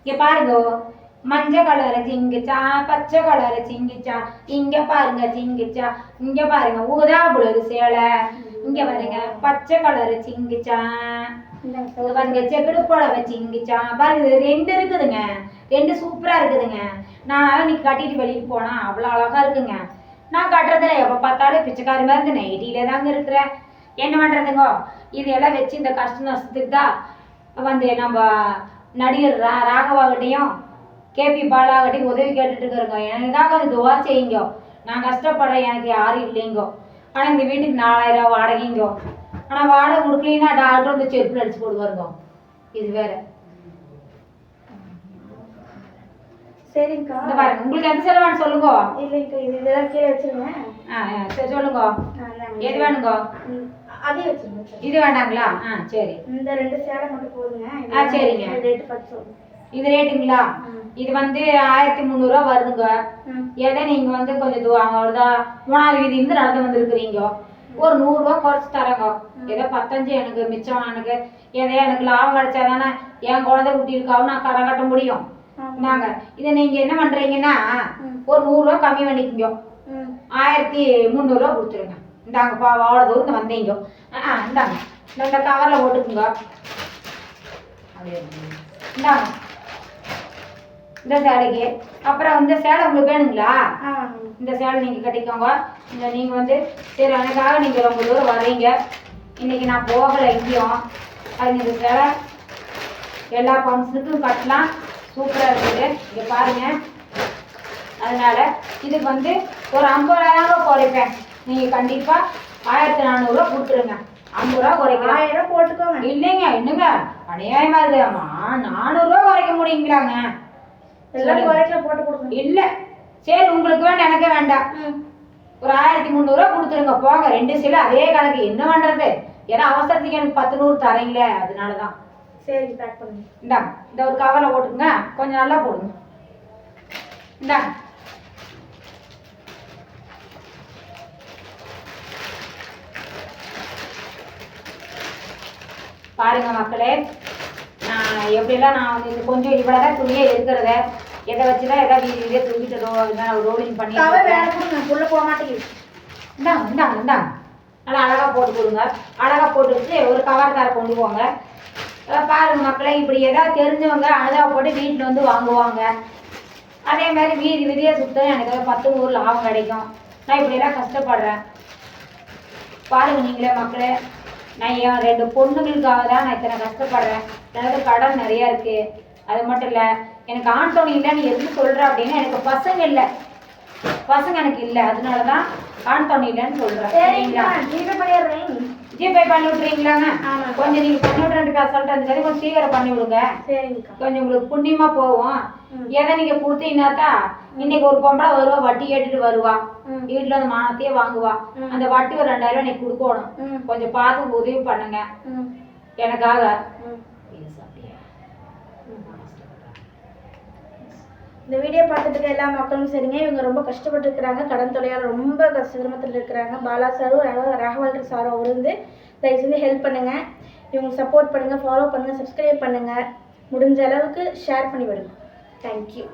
இங்க பாருங்க, மஞ்சள் கலர் சிங்கிச்சா, பச்சை கலர் சிங்கிச்சா, இங்க பாருங்க சிங்கிச்சா, இங்க பாருங்க ஊதா புலரு சேலை, இங்க பாருங்க பச்சை கலர் சிங்கிச்சா, பாருங்க செக்குடு புடவை சிங்கிச்சா. பாருங்க 2 இருக்குதுங்க, 2 சூப்பரா இருக்குதுங்க. நான் இன்னைக்கு கட்டிட்டு வெளியே போனா அவ்வளோ அழகா இருக்குங்க. நான் கட்டுறதுல எப்போ பார்த்தாலும் பிச்சைக்காரி மாதிரி இந்த நைட்டியில தாங்க இருக்கிறேன். என்ன பண்ணுறதுங்க, இதெல்லாம் வச்சு இந்த கஷ்ட நஷ்டத்துக்கு தான் வந்து நம்ம நடிகர் ராகவாகிட்டையும் கேபி பாலாகிட்டையும் உதவி கேட்டுட்டு இருக்கிறோங்க. எனக்காக கொஞ்சம் துவா செய்யுங்க. நான் கஷ்டப்படுறேன், எனக்கு யாரும் இல்லைங்கோ. ஆனால் இந்த வீட்டுக்கு 4000 ரூபா வாடகைங்கோ. ஆனால் வாடகை கொடுக்கலன்னா டாக்டர் வந்து செருப்பில் அடிச்சு போடுவாருங்க. இது வேற. சரிங்கக்கா, இந்த பாருங்க, உங்களுக்கு எந்த செலவான்னு சொல்லுங்க. இல்லைங்கக்கா, இது இதெல்லாம் கீழே வச்சிருங்க. சரி சொல்லுங்க, எது வேணுங்க? அதே வச்சிருங்க. இது வேண்டாங்களா? சரி, இந்த 2 சேலை மட்டும் போதுங்க. சரிங்க. ரேட்டு பார்த்து சொல்லுங்க. இது ரேட்டுங்களா? இது வந்து 1300 ரூபா வருதுங்க. ஏதோ நீங்க வந்து கொஞ்சம் அவ்வளோதான் 3வது வீதியிலிருந்து நடந்து வந்துருக்குறீங்க. ஒரு 100 ரூபா குறைச்சி தரேங்க. ஏதோ 15 எனக்கு மிச்சம். எனக்கு ஏதோ எனக்கு லாபம் கிடைச்சா தானே என் குழந்தை குட்டி இருக்காவும் நான் கடன் கட்ட முடியும். நாங்க இதை நீங்க என்ன பண்றீங்கன்னா ஒரு 100 ரூபா கம்மி பண்ணிக்கோங்க. 1300 ரூபா கொடுத்துருங்க. இந்தாங்கப்பா, அவ்வளோ தூரம் வந்தீங்க. இந்தாங்க, இந்த கவர்ல போட்டுக்குங்க. இந்தாங்க இந்த சேலைக்கு. அப்புறம் இந்த சேலை உங்களுக்கு வேணுங்களா? இந்த சேலை நீங்கள் கட்டிக்கோங்க. இந்த நீங்கள் வந்து சரி எனக்காக நீங்கள் ரொம்ப தூரம் வர்றீங்க, இன்னைக்கு நான் போகலை எங்கேயும். அது இந்த சேலை எல்லா ஃபங்க்ஷனுக்கும் கட்டலாம், சூப்பராக இருக்குது. இங்கே பாருங்க. அதனால இதுக்கு வந்து ஒரு 50 ரூபா குறைப்பேன். நீங்கள் கண்டிப்பாக 1400 ரூபா கொடுத்துருங்க. 50 ரூபா குறைக்கலாம். 1000 ரூபா போட்டுக்கோங்க. இல்லைங்க, என்னங்க அநியாயமா இருக்குதாம்மா? 400 ரூபா குறைக்க முடியுங்களாங்க? எல்லாம் குறைக்கல, போட்டு கொடுங்க. இல்லை சரி, உங்களுக்கு வேண்டாம், எனக்கு வேண்டாம். ஒரு 1300 ரூபா கொடுத்துருங்க. போங்க, 2 சேலை அதே கணக்கு. என்ன பண்ணுறது, ஏன்னா அவசரத்துக்கு எனக்கு 10 100 தரீங்களே, அதனால தான். சரி, பேக் பண்ணுங்க. இந்தாங்க, இந்த ஒரு கவரில் போட்டுங்க, கொஞ்சம் நல்லா போடுங்க. இந்தாங்க. பாருங்க மக்களே, நான் எப்படிலாம் நான் வந்து இது கொஞ்சம் இவ்வளோதான் துணியே இருக்கிறத எதை வச்சுதான் எதாவது வீடியோ தூக்கிட்டு ரோலிங் பண்ணி உள்ள போக மாட்டேங்குது. இந்தாங்க இந்தாங்க இந்தாங்க, நல்லா அழகாக போட்டு கொடுங்க. அழகாக போட்டுக்கிட்டு ஒரு கவர் காரை கொண்டு போங்க. பாருங்க மக்களே, இப்படி ஏதாவது தெரிஞ்சவங்க அனுதாபப்பட்டு வீட்டில் வந்து வாங்குவாங்க. அதே மாதிரி வீதி விதியை சுத்தம் எனக்கு 10 100 லாபம் கிடைக்கும். நான் இப்படியெல்லாம் கஷ்டப்படுறேன். பாருங்க நீங்களே மக்களே, நான் என் 2 பொண்ணுங்களுக்காக தான் நான் இத்தனை கஷ்டப்படுறேன். எனக்கு கடன் நிறையா இருக்குது. அது மட்டும் இல்லை, எனக்கு ஆண் துணை இல்லைன்னு எதுக்கு சொல்கிறேன் அப்படின்னா, எனக்கு பசங்க இல்லை, பசங்க எனக்கு இல்லை. அதனால தான் ஆண் துணை இல்லைன்னு சொல்கிறேன். சரிங்களா? ஜிபே பண்ணி விட்றீங்களாங்க? கொஞ்சம் நீங்கள் பண்ணி விட்றேன் சொல்லிட்டு அந்த கதை கொஞ்சம் சீக்கிரம் பண்ணி விடுங்க. கொஞ்சம் உங்களுக்கு புண்ணியமாக போவோம். எதை நீங்கள் கொடுத்தீங்கன்னாக்கா இன்னைக்கு ஒரு பொம்பளை வருவா, வட்டி கேட்டுட்டு வருவா, வீட்டில் அந்த மானத்தையே வாங்குவா. அந்த வட்டி ஒரு 2000 ரூபா இன்னைக்கு கொடுக்கணும். கொஞ்சம் பார்த்து உதவி பண்ணுங்க எனக்காக. இந்த வீடியோ பார்த்துட்டு எல்லா மக்களும் சரிங்க, இவங்க ரொம்ப கஷ்டப்பட்டு இருக்கிறாங்க, கடன் தொலையால் ரொம்ப சிரமத்தில் இருக்கிறாங்க. பாலா சாரும் ராகவல்கர் சாரும் இருந்து தயவு செஞ்சு ஹெல்ப் பண்ணுங்க, இவங்க சப்போர்ட் பண்ணுங்க, ஃபாலோ பண்ணுங்க, சப்ஸ்கிரைப் பண்ணுங்க, முடிஞ்ச அளவுக்கு ஷேர் பண்ணி விடுங்க. தேங்க்யூ.